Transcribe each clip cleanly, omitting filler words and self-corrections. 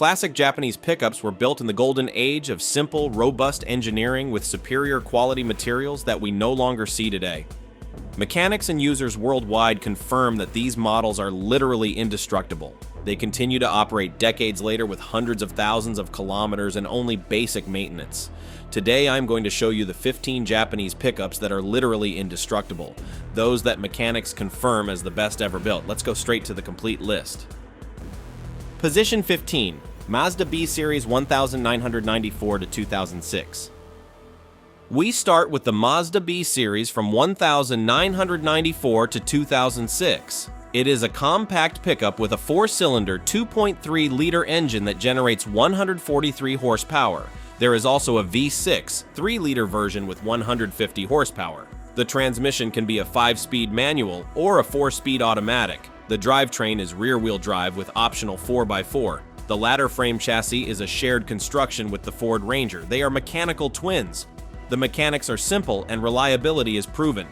Classic Japanese pickups were built in the golden age of simple, robust engineering with superior quality materials that we no longer see today. Mechanics and users worldwide confirm that these models are literally indestructible. They continue to operate decades later with hundreds of thousands of kilometers and only basic maintenance. Today I'm going to show you the 15 Japanese pickups that are literally indestructible, those that mechanics confirm as the best ever built. Let's go straight to the complete list. Position 15, Mazda B Series 1994 to 2006. We start with the Mazda B Series from 1994 to 2006. It is a compact pickup with a 4-cylinder 2.3-liter engine that generates 143 horsepower. There is also a V6 3-liter version with 150 horsepower. The transmission can be a 5-speed manual or a 4-speed automatic. The drivetrain is rear-wheel drive with optional 4x4. The ladder frame chassis is a shared construction with the Ford Ranger. They are mechanical twins. The mechanics are simple and reliability is proven.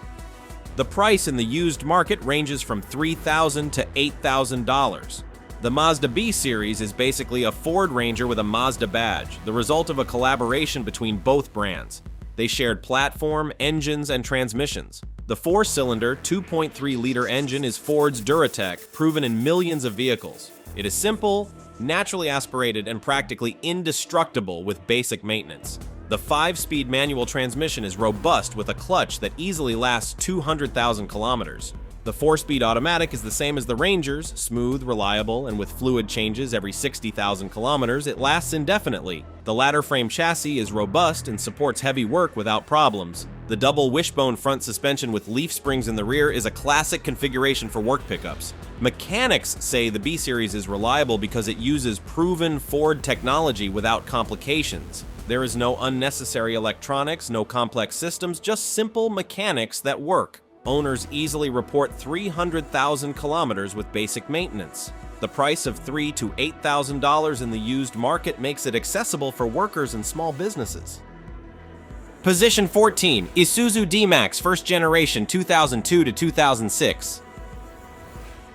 The price in the used market ranges from $3,000 to $8,000. The Mazda B Series is basically a Ford Ranger with a Mazda badge, the result of a collaboration between both brands. They shared platform, engines, and transmissions. The 4-cylinder, 2.3-liter engine is Ford's Duratec, proven in millions of vehicles. It is simple, naturally aspirated, and practically indestructible with basic maintenance. The 5-speed manual transmission is robust with a clutch that easily lasts 200,000 kilometers. The 4-speed automatic is the same as the Ranger's, smooth, reliable, and with fluid changes every 60,000 kilometers, it lasts indefinitely. The ladder frame chassis is robust and supports heavy work without problems. The double wishbone front suspension with leaf springs in the rear is a classic configuration for work pickups. Mechanics say the B Series is reliable because it uses proven Ford technology without complications. There is no unnecessary electronics, no complex systems, just simple mechanics that work. Owners easily report 300,000 kilometers with basic maintenance. The price of $3,000 to $8,000 in the used market makes it accessible for workers and small businesses. Position 14, Isuzu D-Max First Generation 2002 to 2006.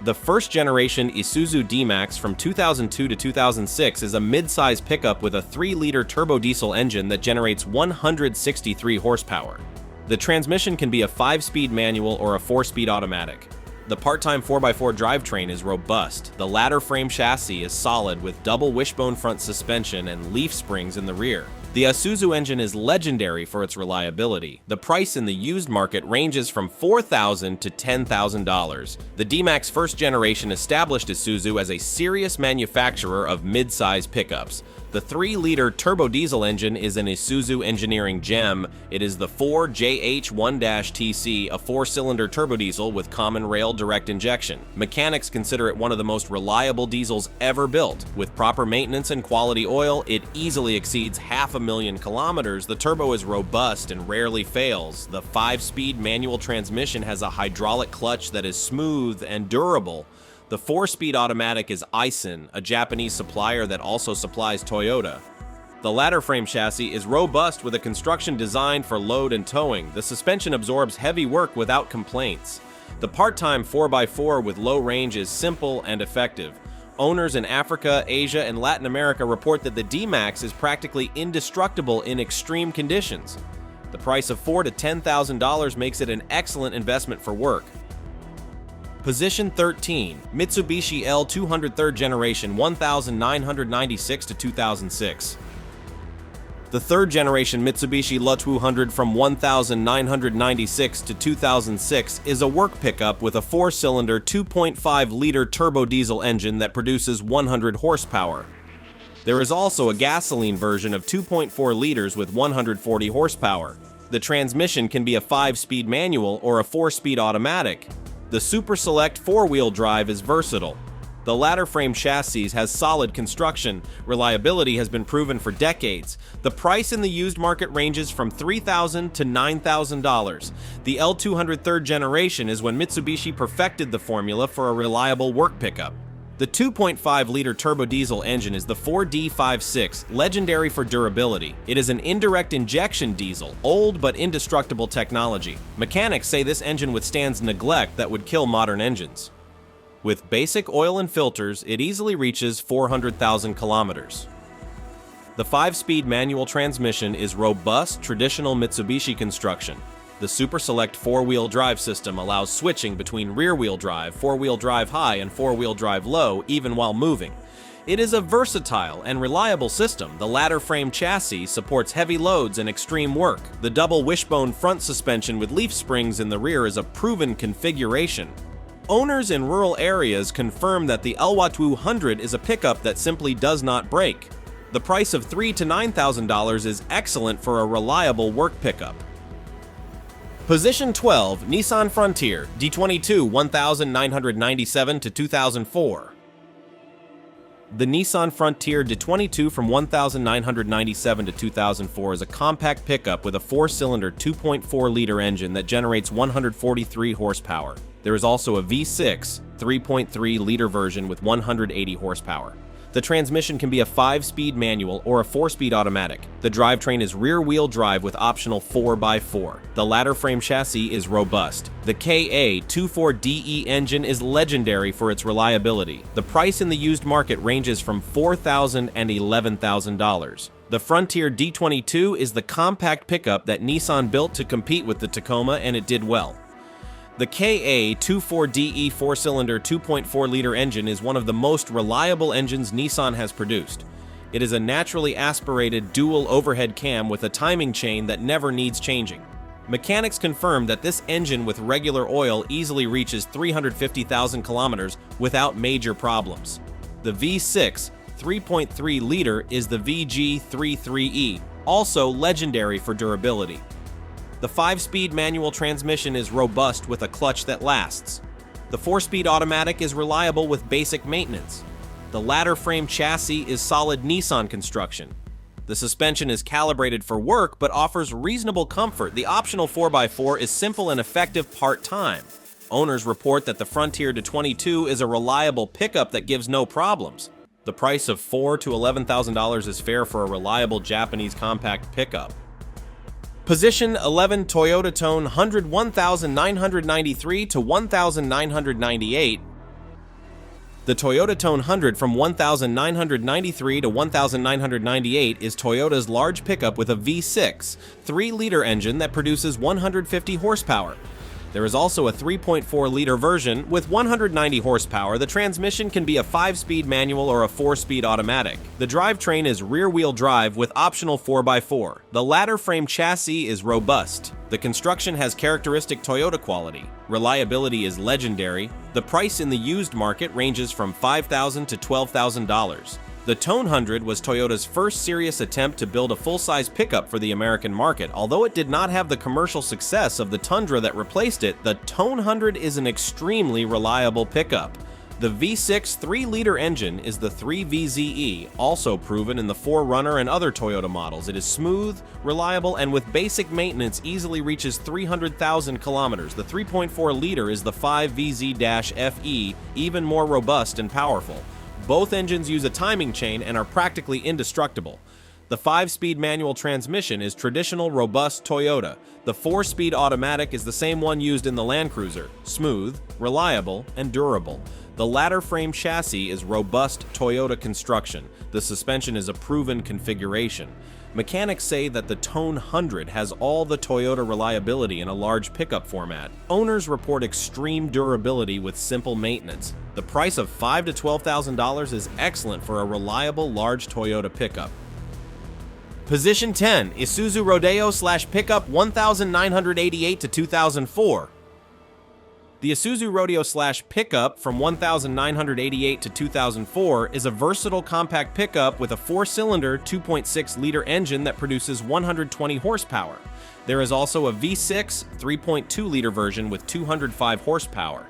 The first generation Isuzu D-Max from 2002 to 2006 is a mid-size pickup with a 3-liter turbo diesel engine that generates 163 horsepower. The transmission can be a 5-speed manual or a 4-speed automatic. The part-time 4x4 drivetrain is robust. The ladder frame chassis is solid with double wishbone front suspension and leaf springs in the rear. The Isuzu engine is legendary for its reliability. The price in the used market ranges from $4,000 to $10,000. The D-Max first generation established Isuzu as a serious manufacturer of mid-size pickups. The 3-liter turbo diesel engine is an Isuzu engineering gem. It is the 4JH1-TC, a 4-cylinder turbo diesel with common rail direct injection. Mechanics consider it one of the most reliable diesels ever built. With proper maintenance and quality oil, it easily exceeds 500,000 kilometers. The turbo is robust and rarely fails. The 5-speed manual transmission has a hydraulic clutch that is smooth and durable. The 4-speed automatic is Nissan, a Japanese supplier that also supplies Toyota. The ladder frame chassis is robust with a construction designed for load and towing. The suspension absorbs heavy work without complaints. The part-time 4x4 with low range is simple and effective. Owners in Africa, Asia, and Latin America report that the D-Max is practically indestructible in extreme conditions. The price of $4,000 to $10,000 makes it an excellent investment for work. Position 13, Mitsubishi L200 3rd Generation 1996 to 2006. The 3rd generation Mitsubishi L200 from 1996 to 2006 is a work pickup with a 4-cylinder 2.5-liter turbo diesel engine that produces 100 horsepower. There is also a gasoline version of 2.4 liters with 140 horsepower. The transmission can be a 5-speed manual or a 4-speed automatic. The Super Select 4-wheel drive is versatile. The ladder frame chassis has solid construction. Reliability has been proven for decades. The price in the used market ranges from $3,000 to $9,000. The L200 3rd generation is when Mitsubishi perfected the formula for a reliable work pickup. The 2.5-liter turbo diesel engine is the 4D56, legendary for durability. It is an indirect injection diesel, old but indestructible technology. Mechanics say this engine withstands neglect that would kill modern engines. With basic oil and filters, it easily reaches 400,000 kilometers. The 5-speed manual transmission is robust, traditional Mitsubishi construction. The Super Select 4-wheel drive system allows switching between rear-wheel drive, 4-wheel drive high, and 4-wheel drive low, even while moving. It is a versatile and reliable system. The ladder frame chassis supports heavy loads and extreme work. The double wishbone front suspension with leaf springs in the rear is a proven configuration. Owners in rural areas confirm that the Elwatu 100 is a pickup that simply does not break. The price of $3,000 to $9,000 is excellent for a reliable work pickup. Position 12, Nissan Frontier, D22, 1997 to 2004. The Nissan Frontier D22 from 1997 to 2004 is a compact pickup with a 4-cylinder 2.4-liter engine that generates 143 horsepower. There is also a V6 3.3-liter version with 180 horsepower. The transmission can be a 5-speed manual or a 4-speed automatic. The drivetrain is rear-wheel drive with optional 4x4. The ladder frame chassis is robust. The KA24DE engine is legendary for its reliability. The price in the used market ranges from $4,000 and $11,000. The Frontier D22 is the compact pickup that Nissan built to compete with the Tacoma, and it did well. The KA24DE 4-cylinder 2.4-liter engine is one of the most reliable engines Nissan has produced. It is a naturally aspirated dual overhead cam with a timing chain that never needs changing. Mechanics confirm that this engine with regular oil easily reaches 350,000 kilometers without major problems. The V6 3.3-liter is the VG33E, also legendary for durability. The 5-speed manual transmission is robust with a clutch that lasts. The 4-speed automatic is reliable with basic maintenance. The ladder frame chassis is solid Nissan construction. The suspension is calibrated for work but offers reasonable comfort. The optional 4x4 is simple and effective part-time. Owners report that the Frontier D22 is a reliable pickup that gives no problems. The price of $4,000 to $11,000 is fair for a reliable Japanese compact pickup. Position 11, Toyota Tone 100 1993 to 1998. The Toyota Tone 100 from 1993 to 1998 is Toyota's large pickup with a V6 3-liter engine that produces 150 horsepower. There is also a 3.4-liter version with 190 horsepower. The transmission can be a 5-speed manual or a 4-speed automatic. The drivetrain is rear-wheel drive with optional 4x4. The ladder frame chassis is robust. The construction has characteristic Toyota quality. Reliability is legendary. The price in the used market ranges from $5,000 to $12,000. The Tone 100 was Toyota's first serious attempt to build a full-size pickup for the American market. Although it did not have the commercial success of the Tundra that replaced it, the Tone 100 is an extremely reliable pickup. The V6 3-liter engine is the 3VZE, also proven in the 4Runner and other Toyota models. It is smooth, reliable, and with basic maintenance easily reaches 300,000 kilometers. The 3.4-liter is the 5VZ-FE, even more robust and powerful. Both engines use a timing chain and are practically indestructible. The 5-speed manual transmission is traditional, robust Toyota. The 4-speed automatic is the same one used in the Land Cruiser, smooth, reliable, and durable. The ladder frame chassis is robust Toyota construction. The suspension is a proven configuration. Mechanics say that the Tone 100 has all the Toyota reliability in a large pickup format. Owners report extreme durability with simple maintenance. The price of $5,000 to $12,000 is excellent for a reliable large Toyota pickup. Position 10, Isuzu Rodeo/Pickup 1988 to 2004. The Isuzu Rodeo/Pickup from 1988 to 2004 is a versatile compact pickup with a 4-cylinder 2.6-liter engine that produces 120 horsepower. There is also a V6 3.2-liter version with 205 horsepower.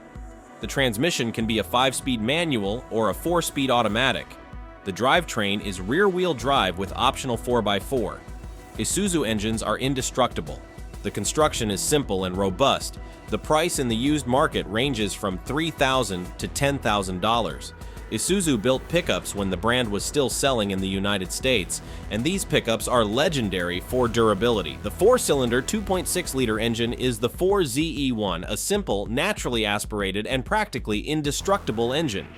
The transmission can be a 5-speed manual or a 4-speed automatic. The drivetrain is rear-wheel drive with optional 4x4. Isuzu engines are indestructible. The construction is simple and robust. The price in the used market ranges from $3,000 to $10,000. Isuzu built pickups when the brand was still selling in the United States, and these pickups are legendary for durability. The 4-cylinder 2.6-liter engine is the 4ZE1, a simple, naturally aspirated, and practically indestructible engine.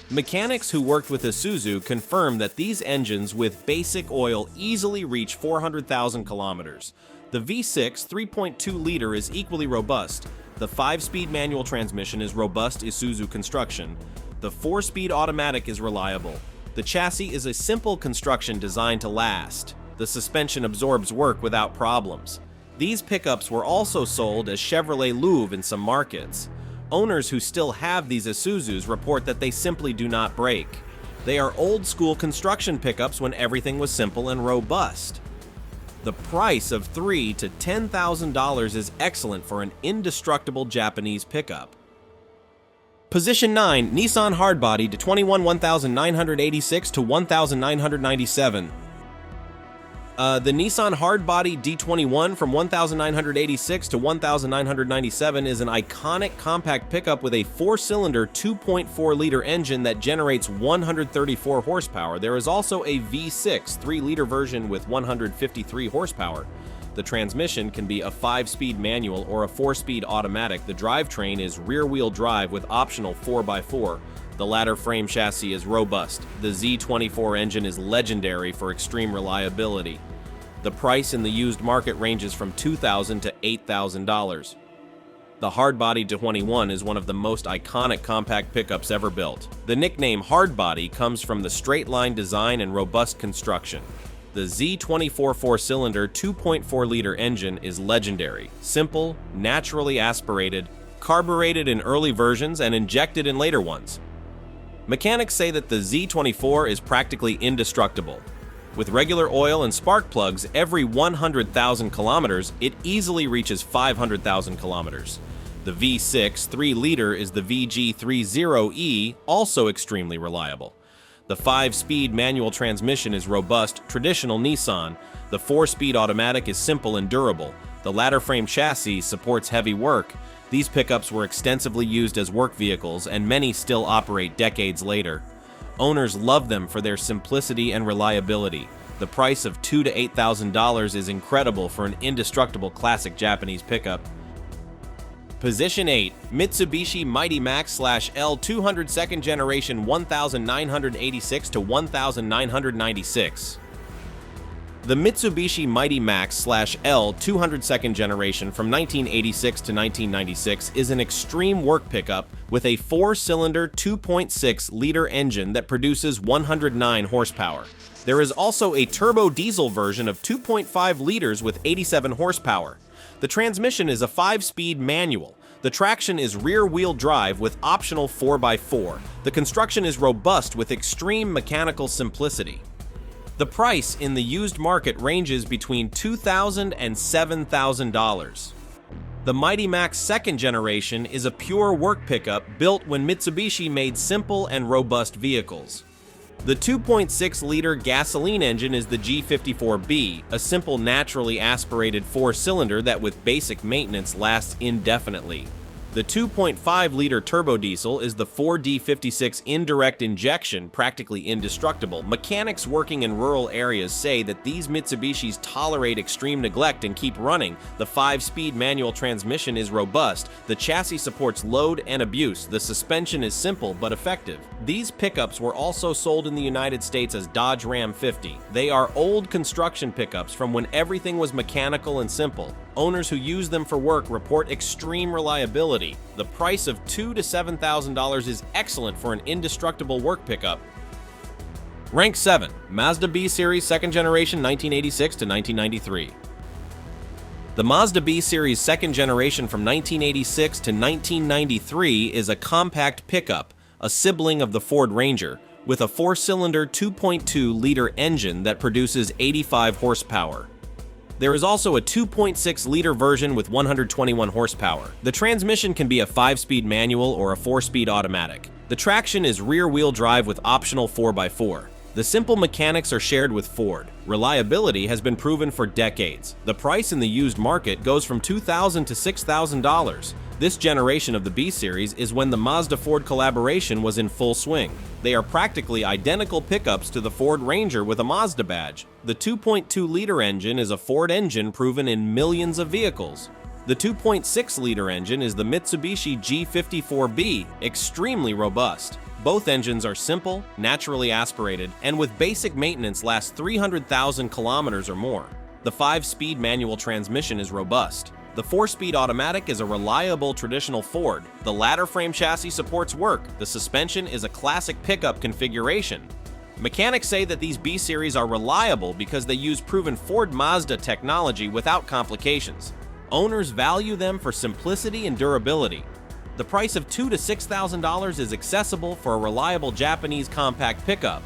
Mechanics who worked with Isuzu confirm that these engines with basic oil easily reach 400,000 kilometers. The V6 3.2-liter is equally robust. The 5-speed manual transmission is robust Isuzu construction. The 4-speed automatic is reliable. The chassis is a simple construction designed to last. The suspension absorbs work without problems. These pickups were also sold as Chevrolet Louvre in some markets. Owners who still have these Isuzus report that they simply do not break. They are old-school construction pickups when everything was simple and robust. The price of $3,000 to $10,000 is excellent for an indestructible Japanese pickup. Position 9. Nissan Hardbody D21 1986 to 1997. The Nissan Hardbody D21 from 1986 to 1997 is an iconic compact pickup with a 4-cylinder 2.4-liter engine that generates 134 horsepower. There is also a V6 3-liter version with 153 horsepower. The transmission can be a 5-speed manual or a 4-speed automatic. The drivetrain is rear-wheel drive with optional 4x4. The ladder frame chassis is robust. The Z24 engine is legendary for extreme reliability. The price in the used market ranges from $2,000 to $8,000. The Hardbody D21 is one of the most iconic compact pickups ever built. The nickname Hardbody comes from the straight-line design and robust construction. The Z24 4-cylinder 2.4-liter engine is legendary, simple, naturally aspirated, carbureted in early versions and injected in later ones. Mechanics say that the Z24 is practically indestructible. With regular oil and spark plugs every 100,000 kilometers, it easily reaches 500,000 kilometers. The V6 3-liter is the VG30E, also extremely reliable. The 5-speed manual transmission is robust, traditional Nissan. The 4-speed automatic is simple and durable. The ladder frame chassis supports heavy work. These pickups were extensively used as work vehicles, and many still operate decades later. Owners love them for their simplicity and reliability. The price of $2,000 to $8,000 is incredible for an indestructible classic Japanese pickup. Position 8. Mitsubishi Mighty Max/L 200 second generation 1986 to 1996. The Mitsubishi Mighty Max/L 200 second generation from 1986 to 1996 is an extreme work pickup with a 4-cylinder 2.6-liter engine that produces 109 horsepower. There is also a turbo diesel version of 2.5 liters with 87 horsepower. The transmission is a 5-speed manual. The traction is rear-wheel drive with optional 4x4. The construction is robust with extreme mechanical simplicity. The price in the used market ranges between $2,000 and $7,000. The Mighty Max second generation is a pure work pickup built when Mitsubishi made simple and robust vehicles. The 2.6-liter gasoline engine is the G54B, a simple naturally aspirated 4-cylinder that with basic maintenance lasts indefinitely. The 2.5-liter turbo diesel is the 4D56 indirect injection, practically indestructible. Mechanics working in rural areas say that these Mitsubishis tolerate extreme neglect and keep running. The 5-speed manual transmission is robust. The chassis supports load and abuse. The suspension is simple but effective. These pickups were also sold in the United States as Dodge Ram 50. They are old construction pickups from when everything was mechanical and simple. Owners who use them for work report extreme reliability. The price of $2,000 to $7,000 is excellent for an indestructible work pickup. Rank 7. Mazda B Series 2nd Generation 1986 to 1993. The Mazda B Series 2nd Generation from 1986 to 1993 is a compact pickup, a sibling of the Ford Ranger, with a 4-cylinder 2.2-liter engine that produces 85 horsepower. There is also a 2.6-liter version with 121 horsepower. The transmission can be a 5-speed manual or a 4-speed automatic. The traction is rear-wheel drive with optional 4x4. The simple mechanics are shared with Ford. Reliability has been proven for decades. The price in the used market goes from $2,000 to $6,000. This generation of the B-Series is when the Mazda-Ford collaboration was in full swing. They are practically identical pickups to the Ford Ranger with a Mazda badge. The 2.2-liter engine is a Ford engine proven in millions of vehicles. The 2.6-liter engine is the Mitsubishi G54B, extremely robust. Both engines are simple, naturally aspirated, and with basic maintenance last 300,000 kilometers or more. The 5-speed manual transmission is robust. The 4-speed automatic is a reliable traditional Ford. The ladder frame chassis supports work. The suspension is a classic pickup configuration. Mechanics say that these B-Series are reliable because they use proven Ford Mazda technology without complications. Owners value them for simplicity and durability. The price of $2,000 to $6,000 is accessible for a reliable Japanese compact pickup.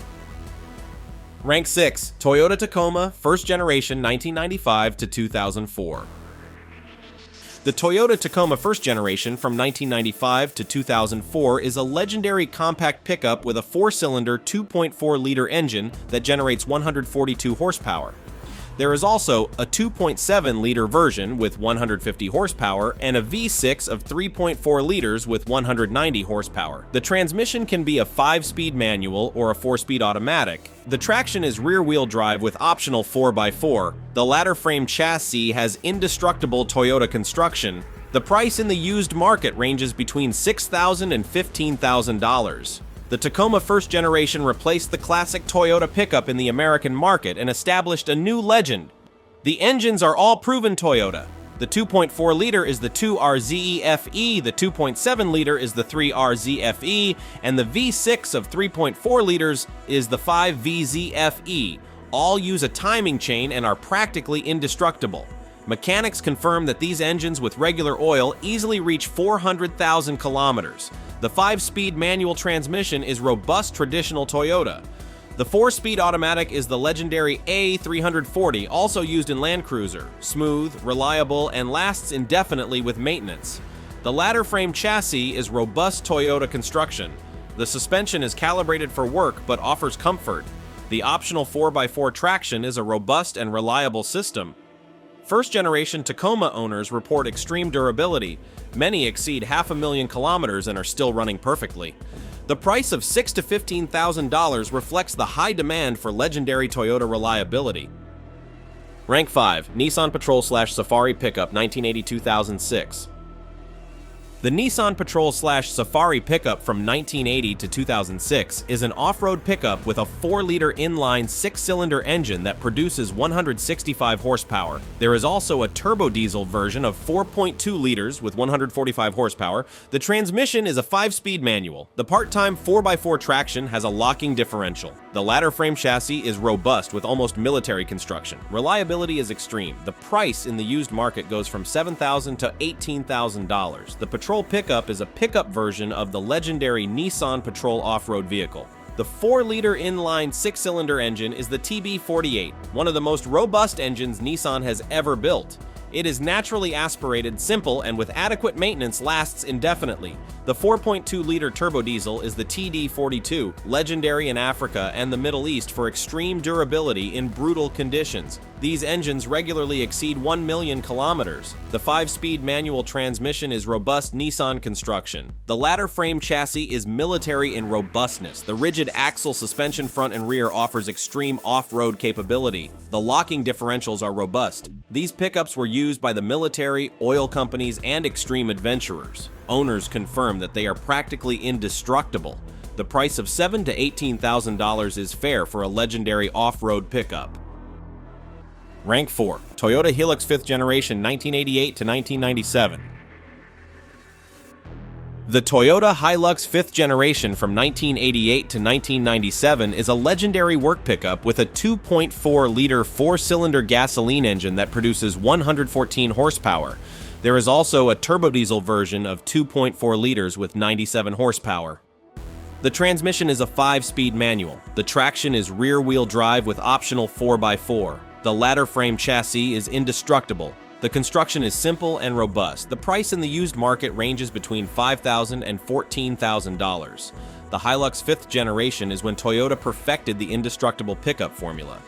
Rank 6. Toyota Tacoma, first generation 1995 to 2004. The Toyota Tacoma first generation from 1995 to 2004 is a legendary compact pickup with a 4-cylinder 2.4-liter engine that generates 142 horsepower. There is also a 2.7-liter version with 150 horsepower and a V6 of 3.4 liters with 190 horsepower. The transmission can be a 5-speed manual or a 4-speed automatic. The traction is rear-wheel drive with optional 4x4. The ladder frame chassis has indestructible Toyota construction. The price in the used market ranges between $6,000 and $15,000. The Tacoma first generation replaced the classic Toyota pickup in the American market and established a new legend. The engines are all proven Toyota. The 2.4-liter is the 2RZEFE, the 2.7-liter is the 3RZFE, and the V6 of 3.4 liters is the 5VZFE. All use a timing chain and are practically indestructible. Mechanics confirm that these engines with regular oil easily reach 400,000 kilometers. The 5-speed manual transmission is robust traditional Toyota. The 4-speed automatic is the legendary A340, also used in Land Cruiser, smooth, reliable, and lasts indefinitely with maintenance. The ladder frame chassis is robust Toyota construction. The suspension is calibrated for work but offers comfort. The optional 4x4 traction is a robust and reliable system. First-generation Tacoma owners report extreme durability. Many exceed 500,000 kilometers and are still running perfectly. The price of $6,000 to $15,000 reflects the high demand for legendary Toyota reliability. Rank 5. Nissan Patrol/Safari Pickup 1980-2006. The Nissan Patrol/Safari pickup from 1980 to 2006 is an off-road pickup with a 4-liter inline 6-cylinder engine that produces 165 horsepower. There is also a turbo diesel version of 4.2 liters with 145 horsepower. The transmission is a 5-speed manual. The part-time 4x4 traction has a locking differential. The ladder frame chassis is robust with almost military construction. Reliability is extreme. The price in the used market goes from $7,000 to $18,000. The Patrol pickup is a pickup version of the legendary Nissan Patrol off-road vehicle. The 4-liter inline 6-cylinder engine is the TB48, one of the most robust engines Nissan has ever built. It is naturally aspirated, simple, and with adequate maintenance lasts indefinitely. The 4.2-liter turbo diesel is the TD42, legendary in Africa and the Middle East for extreme durability in brutal conditions. These engines regularly exceed 1 million kilometers. The 5-speed manual transmission is robust Nissan construction. The ladder frame chassis is military in robustness. The rigid axle suspension front and rear offers extreme off-road capability. The locking differentials are robust. These pickups were used by the military, oil companies, and extreme adventurers. Owners confirm that they are practically indestructible. The price of $7,000 to $18,000 is fair for a legendary off-road pickup. Rank 4. Toyota Hilux 5th generation 1988 to 1997. The Toyota Hilux 5th generation from 1988 to 1997 is a legendary work pickup with a 2.4-liter 4-cylinder gasoline engine that produces 114 horsepower. There is also a turbo diesel version of 2.4 liters with 97 horsepower. The transmission is a 5-speed manual. The traction is rear-wheel drive with optional 4x4. The ladder frame chassis is indestructible. The construction is simple and robust. The price in the used market ranges between $5,000 and $14,000. The Hilux 5th generation is when Toyota perfected the indestructible pickup formula.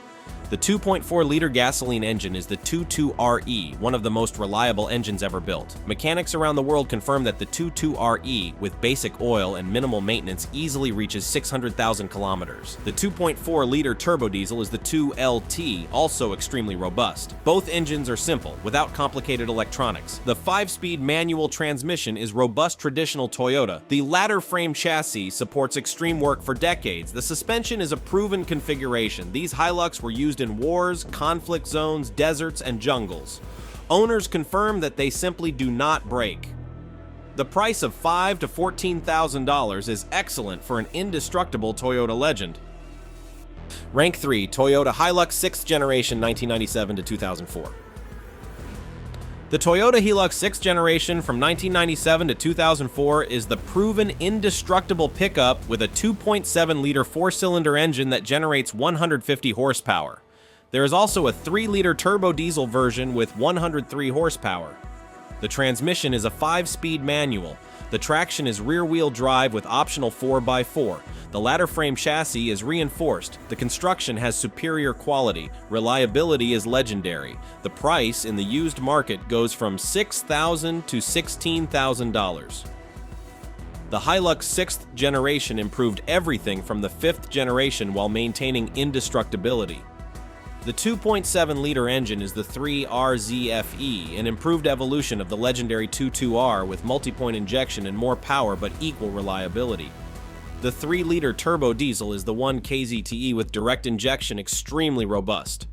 The 2.4-liter gasoline engine is the 22RE, one of the most reliable engines ever built. Mechanics around the world confirm that the 22RE, with basic oil and minimal maintenance, easily reaches 600,000 kilometers. The 2.4-liter turbo diesel is the 2LT, also extremely robust. Both engines are simple, without complicated electronics. The 5-speed manual transmission is robust traditional Toyota. The ladder frame chassis supports extreme work for decades. The suspension is a proven configuration. These Hilux were used in wars, conflict zones, deserts, and jungles. Owners confirm that they simply do not break. The price of $5,000 to $14,000 is excellent for an indestructible Toyota legend. Rank 3, Toyota Hilux 6th generation 1997 to 2004. The Toyota Hilux 6th generation from 1997 to 2004 is the proven indestructible pickup with a 2.7-liter 4-cylinder engine that generates 150 horsepower. There is also a 3-liter turbo diesel version with 103 horsepower. The transmission is a 5-speed manual. The traction is rear-wheel drive with optional 4x4. The ladder frame chassis is reinforced. The construction has superior quality. Reliability is legendary. The price in the used market goes from $6,000 to $16,000. The Hilux 6th generation improved everything from the 5th generation while maintaining indestructibility. The 2.7-liter engine is the 3RZFE, an improved evolution of the legendary 22R with multi-point injection and more power but equal reliability. The 3-liter turbo diesel is the 1KZTE with direct injection, extremely robust.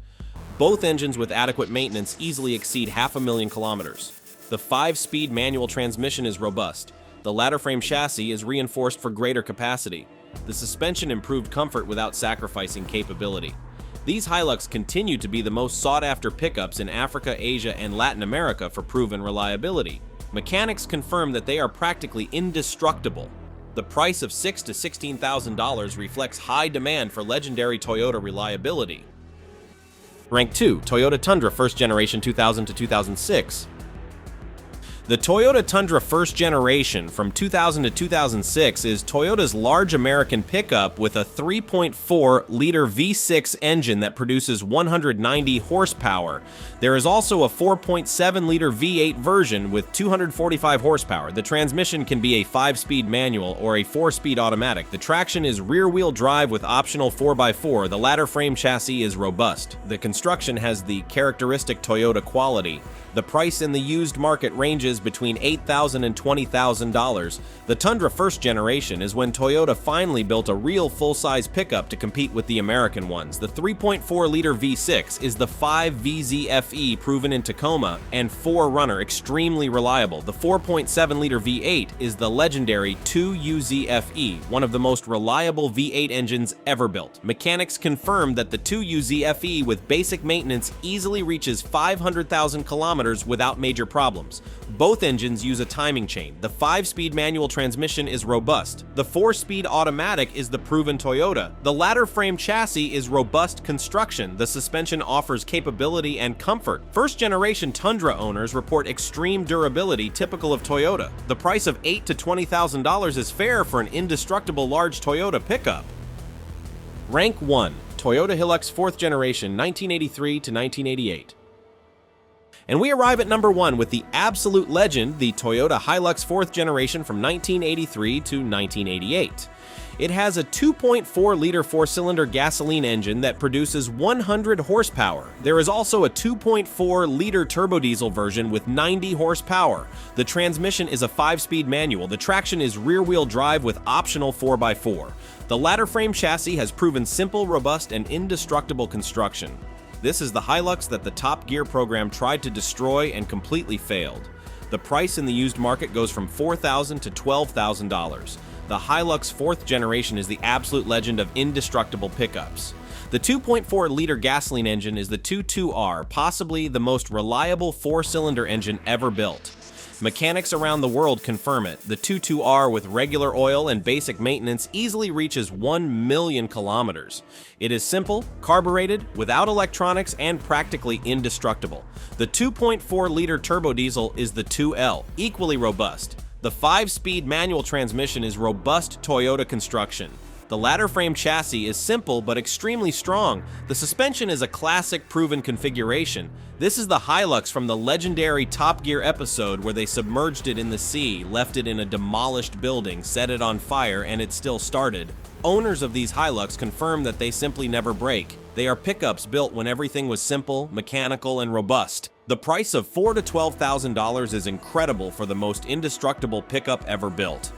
Both engines with adequate maintenance easily exceed 500,000 kilometers. The 5-speed manual transmission is robust. The ladder frame chassis is reinforced for greater capacity. The suspension improved comfort without sacrificing capability. These Hilux continue to be the most sought-after pickups in Africa, Asia, and Latin America for proven reliability. Mechanics confirm that they are practically indestructible. The price of $6,000 to $16,000 reflects high demand for legendary Toyota reliability. Rank 2, Toyota Tundra 1st generation 2000 to 2006. The Toyota Tundra 1st generation from 2000 to 2006 is Toyota's large American pickup with a 3.4-liter V6 engine that produces 190 horsepower. There is also a 4.7-liter V8 version with 245 horsepower. The transmission can be a 5-speed manual or a 4-speed automatic. The traction is rear-wheel drive with optional 4x4. The ladder frame chassis is robust. The construction has the characteristic Toyota quality. The price in the used market ranges between $8,000 and $20,000. The Tundra 1st generation is when Toyota finally built a real full-size pickup to compete with the American ones. The 3.4-liter V6 is the 5VZFE proven in Tacoma and 4Runner, extremely reliable. The 4.7-liter V8 is the legendary 2UZFE, one of the most reliable V8 engines ever built. Mechanics confirm that the 2UZFE with basic maintenance easily reaches 500,000 kilometers without major problems. Both engines use a timing chain. The 5-speed manual transmission is robust. The 4-speed automatic is the proven Toyota. The ladder frame chassis is robust construction. The suspension offers capability and comfort. First-generation Tundra owners report extreme durability typical of Toyota. The price of $8,000 to $20,000 is fair for an indestructible large Toyota pickup. Rank 1, Toyota Hilux 4th generation 1983 to 1988. And we arrive at number 1 with the absolute legend, the Toyota Hilux 4th generation from 1983 to 1988. It has a 2.4-liter 4-cylinder gasoline engine that produces 100 horsepower. There is also a 2.4-liter turbo diesel version with 90 horsepower. The transmission is a 5-speed manual. The traction is rear-wheel drive with optional 4x4. The ladder frame chassis has proven simple, robust, and indestructible construction. This is the Hilux that the Top Gear program tried to destroy and completely failed. The price in the used market goes from $4,000 to $12,000. The Hilux 4th generation is the absolute legend of indestructible pickups. The 2.4-liter gasoline engine is the 22R, possibly the most reliable 4-cylinder engine ever built. Mechanics around the world confirm it. The 22R with regular oil and basic maintenance easily reaches 1 million kilometers. It is simple, carbureted, without electronics, and practically indestructible. The 2.4-liter turbo diesel is the 2L, equally robust. The 5-speed manual transmission is robust Toyota construction. The ladder frame chassis is simple but extremely strong. The suspension is a classic proven configuration. This is the Hilux from the legendary Top Gear episode where they submerged it in the sea, left it in a demolished building, set it on fire, and it still started. Owners of these Hilux confirm that they simply never break. They are pickups built when everything was simple, mechanical, and robust. The price of $4,000 to $12,000 is incredible for the most indestructible pickup ever built.